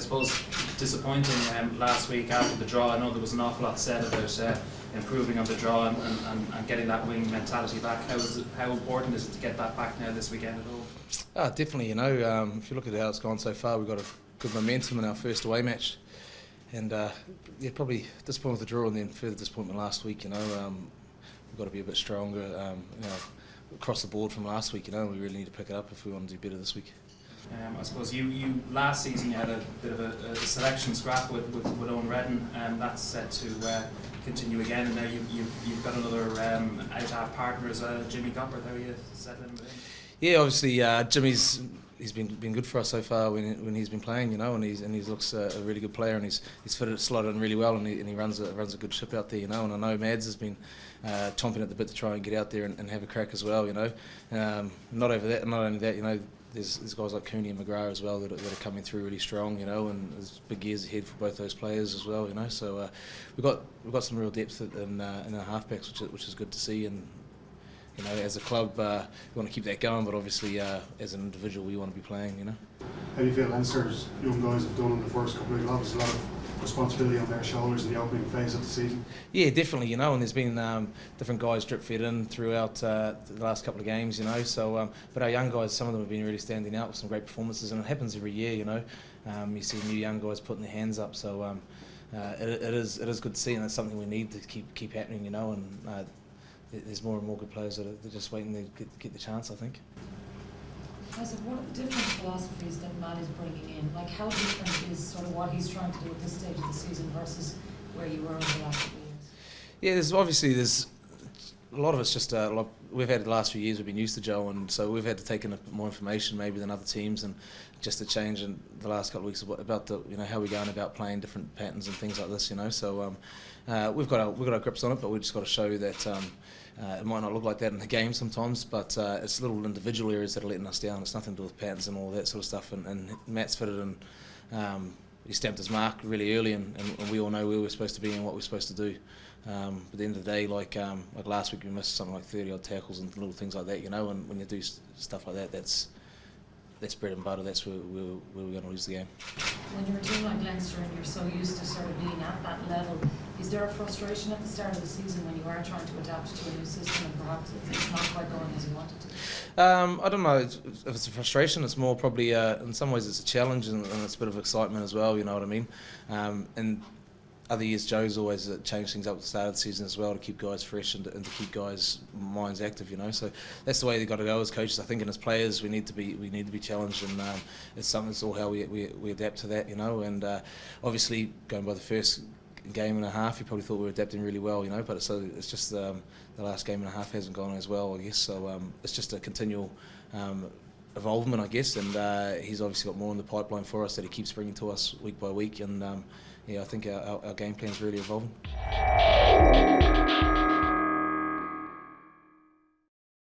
suppose disappointing last week after the draw. I know there was an awful lot said about improving on the draw and getting that wing mentality back. How important is it to get that back now this weekend at home? Definitely, if you look at how it's gone so far, we've got a good momentum in our first away match. And probably disappointed with the draw and then further disappointment last week, we've got to be a bit stronger, across the board from last week, we really need to pick it up if we want to do better this week. I suppose you last season you had a bit of a selection scrap with Owen Redden, and that's set to continue again, and now you've got another out-half partner as well, Jimmy Gopper. How are you settling with him? Yeah, obviously Jimmy's been good for us so far when he's been playing, and he looks a really good player, and he's slotted in really well, and he runs a good ship out there, and I know Mads has been chomping at the bit to try and get out there and have a crack as well, not only that, there's guys like Cooney and McGrath as well that are coming through really strong, and there's big years ahead for both those players as well, so we've got some real depth in our halfbacks, which is good to see, and as a club, we want to keep that going, but obviously, as an individual, we want to be playing, How do you feel Leinster's young guys have done in the first couple of clubs? A lot of responsibility on their shoulders in the opening phase of the season. Yeah, definitely, and there's been different guys drip-fed in throughout the last couple of games, so, but our young guys, some of them have been really standing out with some great performances, and it happens every year, you see new young guys putting their hands up, so it is good to see, and it's something we need to keep happening, and there's more and more good players that are just waiting to get the chance, I think. What are the different philosophies that Matt is bringing in? Like, how different is sort of what he's trying to do at this stage of the season versus where you were in the last couple of years? Yeah, there's a lot of it's just we've had the last few years we've been used to Joe, and so we've had to take in more information maybe than other teams, and just a change in the last couple of weeks about the how we're going about playing different patterns and things like this, so we've got our grips on it, but we've just got to show that it might not look like that in the game sometimes, but it's little individual areas that are letting us down. It's nothing to do with patterns and all that sort of stuff, and Matt's fitted in. He stamped his mark really early, and we all know where we're supposed to be and what we're supposed to do. At the end of the day, like last week we missed something like 30 odd tackles and little things like that, and when you do stuff like that, that's bread and butter. That's where we're going to lose the game. When you're a team like Leinster and you're so used to sort of being at that level, is there a frustration at the start of the season when you are trying to adapt to a new system and perhaps it's not quite going as you want it to? I don't know if it's a frustration. It's more probably in some ways it's a challenge, and it's a bit of excitement as well. You know what I mean? And other years, Joe's always changed things up at the start of the season as well to keep guys fresh and to keep guys' minds active. So that's the way they've got to go as coaches. I think, and as players, we need to be challenged, and it's something. It's all how we adapt to that. And obviously going by the first game and a half, you probably thought we were adapting really well. But it's just the last game and a half hasn't gone as well, I guess. So it's just a continual evolvement, I guess. And he's obviously got more in the pipeline for us that he keeps bringing to us week by week. And I think our game plan's really evolving.